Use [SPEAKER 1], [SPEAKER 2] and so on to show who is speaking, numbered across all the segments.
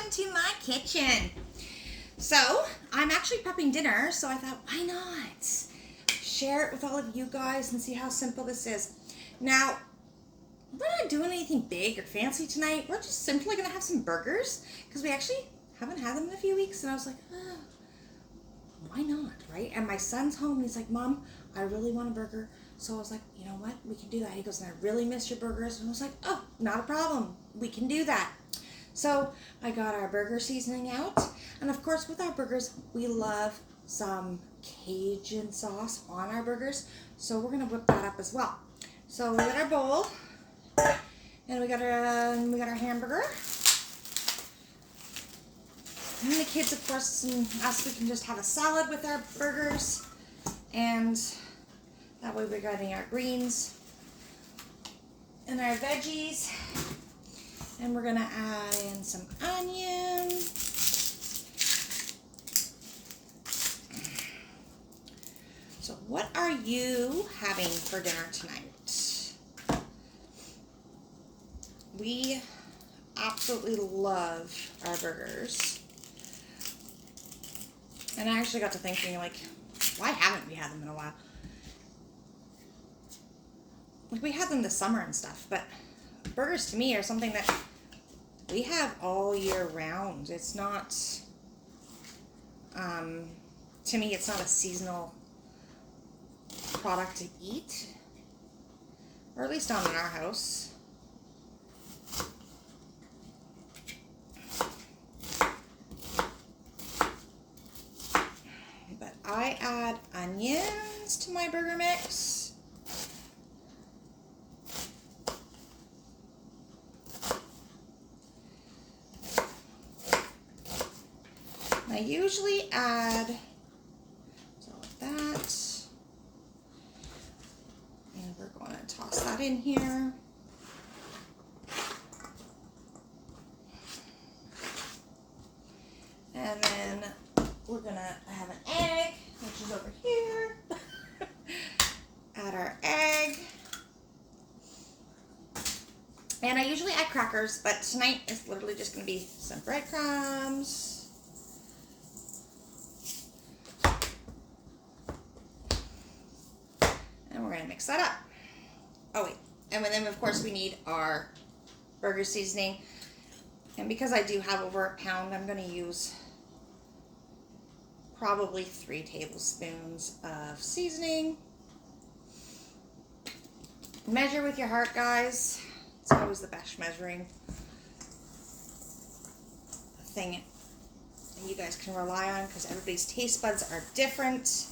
[SPEAKER 1] welcome to my kitchen. So I'm actually prepping dinner, so I thought, why not share it with all of you guys and see how simple this is. Now, we're not doing anything big or fancy tonight. We're just simply gonna have some burgers because we actually haven't had them in a few weeks, and I was like, oh, why not, right? And my son's home and he's like, Mom, I really want a burger. So I was like, you know what, we can do that. He goes, and I really miss your burgers. And I was like, oh, not a problem, we can do that. So I got our burger seasoning out, and of course with our burgers we love some Cajun sauce on our burgers, so we're gonna whip that up as well. So we got our bowl, and we got our hamburger. And the kids, of course, and us, we can just have a salad with our burgers, and that way we're getting our greens and our veggies, and we're gonna add in some onion. So what are you having for dinner tonight? We absolutely love our burgers. And I actually got to thinking, like, why haven't we had them in a while? Like, we had them this summer and stuff, but burgers to me are something that we have all year round. It's not, to me, it's not a seasonal product to eat, or at least not in our house. But I add onions to my burger mix. I usually add all of that, and we're going to toss that in here. And then we're going to have an egg, which is over here. Add our egg. And I usually add crackers, but tonight it's literally just going to be some breadcrumbs. And we're going to mix that up. Oh wait, and then of course we need our burger seasoning. And because I do have over a pound, I'm going to use probably 3 tablespoons of seasoning. Measure with your heart, guys. It's always the best measuring thing that you guys can rely on, because everybody's taste buds are different.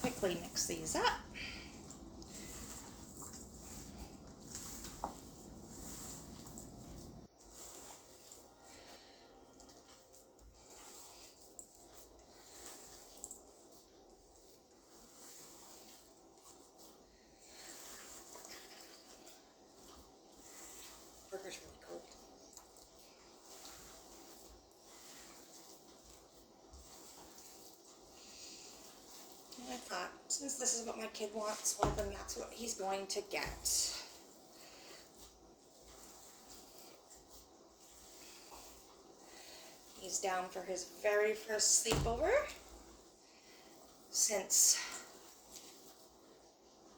[SPEAKER 1] Quickly mix these up. Burger's really cold. And I thought, since this is what my kid wants, well, then that's what he's going to get. He's down for his very first sleepover since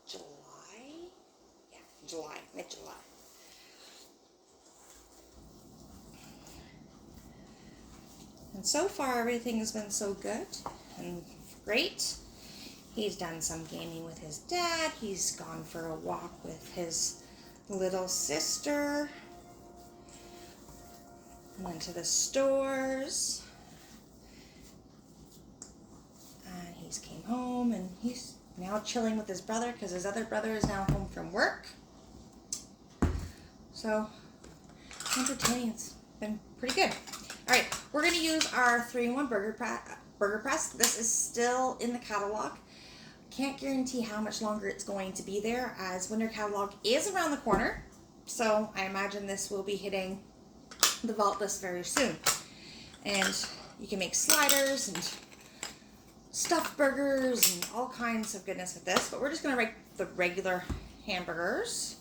[SPEAKER 1] July? Yeah, July, mid-July. And so far, everything has been so good and great. He's done some gaming with his dad. He's gone for a walk with his little sister. Went to the stores. And he's came home, and he's now chilling with his brother because his other brother is now home from work. So, entertaining. It's been pretty good. All right, we're going to use our 3-in-1 burger press. This is still in the catalog. Can't guarantee how much longer it's going to be there, as winter catalog is around the corner. So I imagine this will be hitting the vault list very soon. And you can make sliders and stuffed burgers and all kinds of goodness with this. But we're just going to make the regular hamburgers.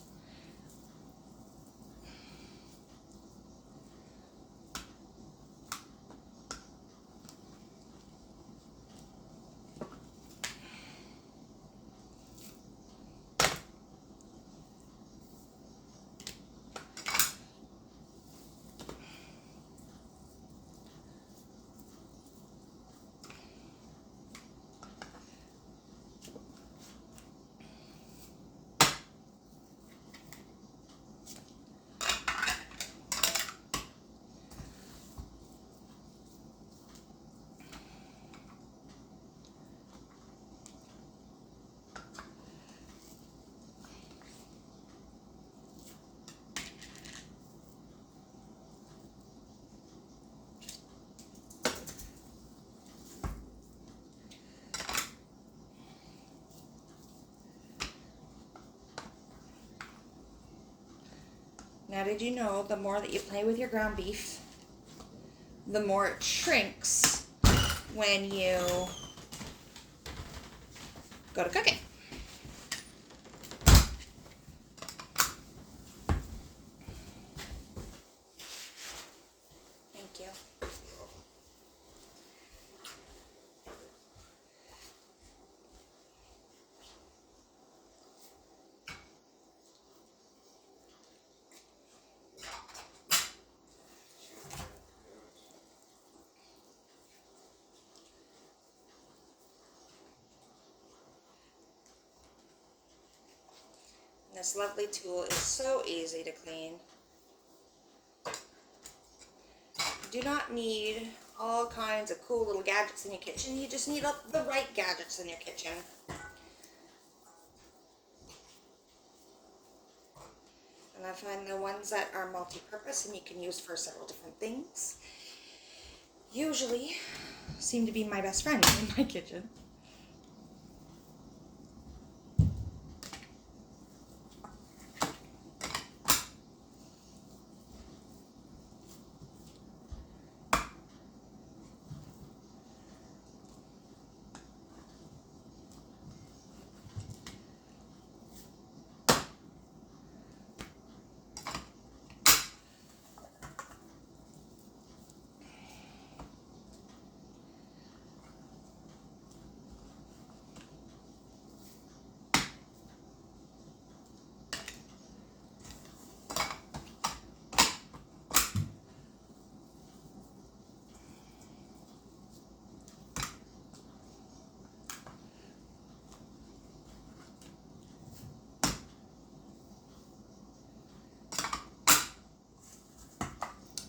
[SPEAKER 1] Now, did you know the more that you play with your ground beef, the more it shrinks when you go to cook it? Thank you. This lovely tool is so easy to clean. You do not need all kinds of cool little gadgets in your kitchen. You just need the right gadgets in your kitchen. And I find the ones that are multi-purpose and you can use for several different things usually seem to be my best friend in my kitchen.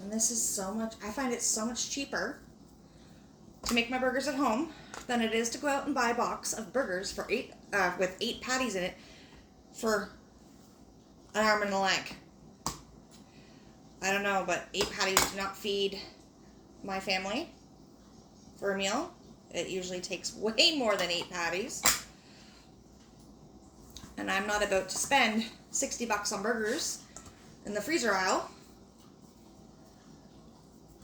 [SPEAKER 1] And this is so much, I find it so much cheaper to make my burgers at home than it is to go out and buy a box of burgers for with 8 patties in it for an arm and a leg. I don't know, but 8 patties do not feed my family for a meal. It usually takes way more than 8 patties. And I'm not about to spend 60 bucks on burgers in the freezer aisle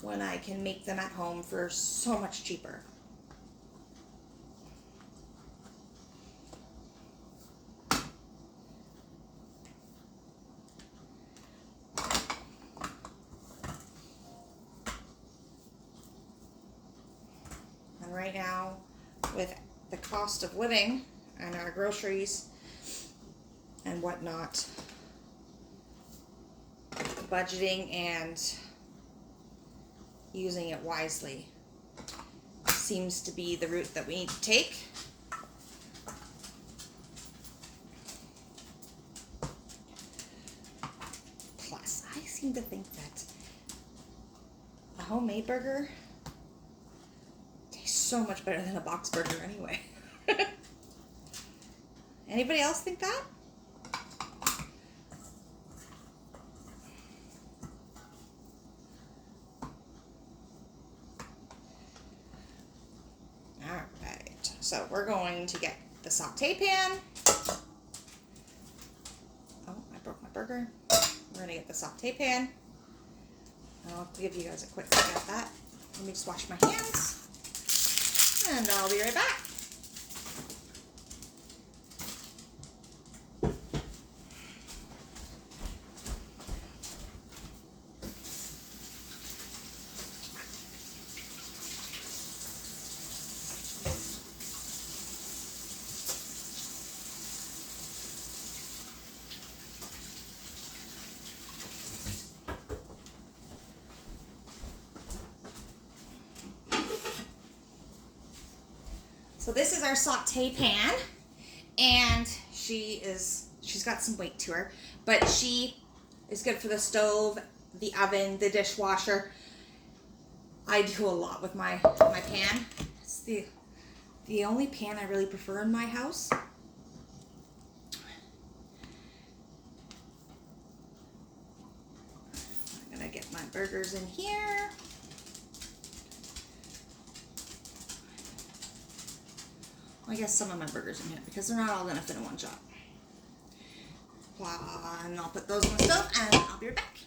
[SPEAKER 1] when I can make them at home for so much cheaper. And right now, with the cost of living and our groceries and whatnot, budgeting and using it wisely seems to be the route that we need to take. Plus, I seem to think that a homemade burger tastes so much better than a box burger anyway. Anybody else think that? So we're going to get the saute pan. Oh, I broke my burger. We're going to get the saute pan. I'll give you guys a quick look at that. Let me just wash my hands. And I'll be right back. So this is our saute pan, and she's got some weight to her, but she is good for the stove, the oven, the dishwasher. I do a lot with my pan. It's the only pan I really prefer in my house. I'm gonna get my burgers in here. Well, I guess some of my burgers in here because they're not all gonna fit in one shot. And I'll put those on the stove and I'll be right back.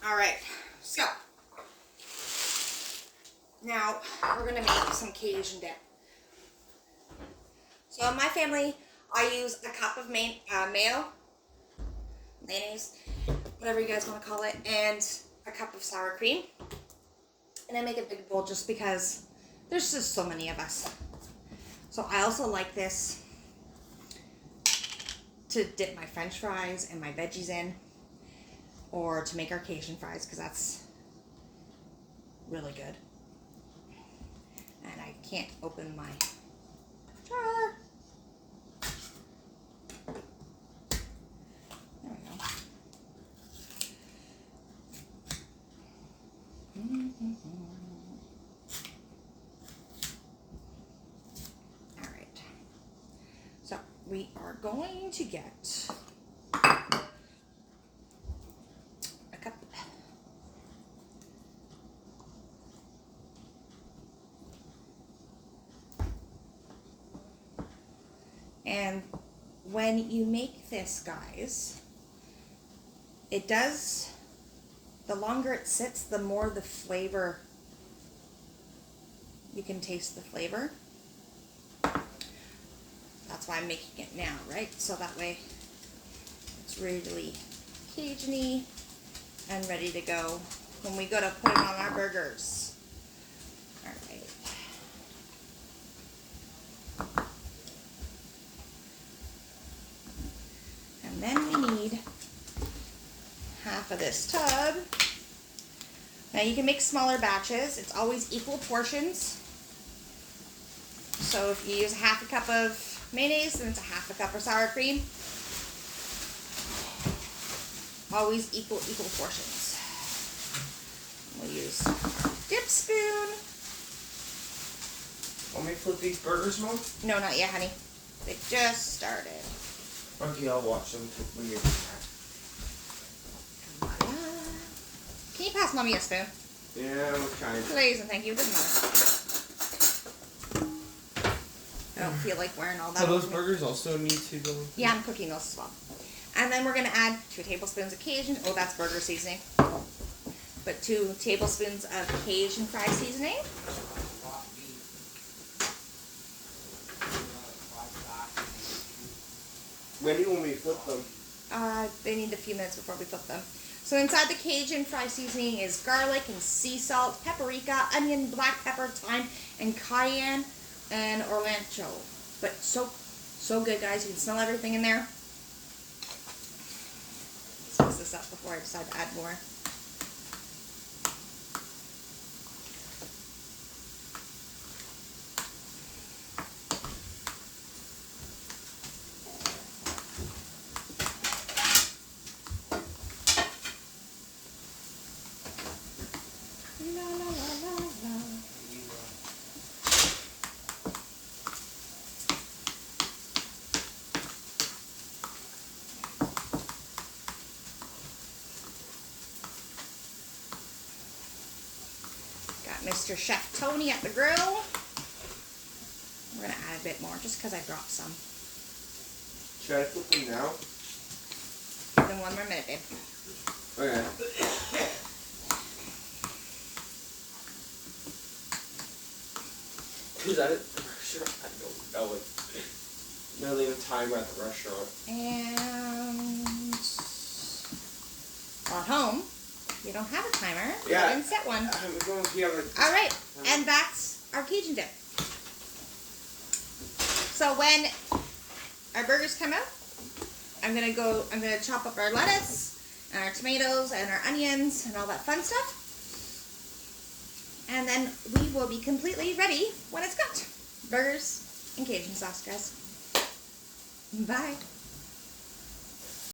[SPEAKER 1] All right, so now we're gonna make some Cajun dip. So in my family, I use a cup of mayo, mayonnaise, whatever you guys want to call it, and a cup of sour cream. And I make a big bowl just because there's just so many of us. So I also like this to dip my French fries and my veggies in, or to make our Cajun fries, because that's really good. And I can't open my jar. There we go. All right. So we are going to get and when you make this, guys, it does, the longer it sits, the more the flavor, you can taste the flavor. That's why I'm making it now, right? So that way it's really Cajun-y and ready to go when we go to put it on our burgers. All right. And then we need half of this tub. Now you can make smaller batches. It's always equal portions. So if you use half a cup of mayonnaise, then it's a half a cup of sour cream. Always equal portions. We'll use our dip spoon.
[SPEAKER 2] Want me to flip these burgers, Mom?
[SPEAKER 1] No, not yet, honey. They just started.
[SPEAKER 2] Okay, I'll watch them when you're
[SPEAKER 1] Can you pass Mommy a spoon?
[SPEAKER 2] Yeah, I'm trying.
[SPEAKER 1] Please and thank you. Doesn't matter. I don't feel like wearing all that.
[SPEAKER 2] So those burgers also need to go?
[SPEAKER 1] Yeah, I'm cooking those as well. And then we're going to add 2 tablespoons of Cajun. Oh, that's burger seasoning. But 2 tablespoons of Cajun fry seasoning.
[SPEAKER 2] When do you want me to flip them?
[SPEAKER 1] They need a few minutes before we flip them. So inside the Cajun fry seasoning is garlic and sea salt, paprika, onion, black pepper, thyme, and cayenne and orancho. But so good, guys. You can smell everything in there. Let's mix this up before I decide to add more. Mr. Chef Tony at the grill. We're going to add a bit more just because I dropped some.
[SPEAKER 2] Should I flip them now?
[SPEAKER 1] Give them 1 more minute, babe.
[SPEAKER 2] Okay. Who's at it? The restaurant? I don't know it. No, they have a timer at the restaurant.
[SPEAKER 1] And at home, you don't have a timer.
[SPEAKER 2] Yeah.
[SPEAKER 1] You didn't set one.
[SPEAKER 2] As long as we have a...
[SPEAKER 1] All right, and that's our Cajun dip. So when our burgers come out, I'm gonna chop up our lettuce and our tomatoes and our onions and all that fun stuff. And then we will be completely ready when it's cooked. Burgers and Cajun sauce, guys. Bye.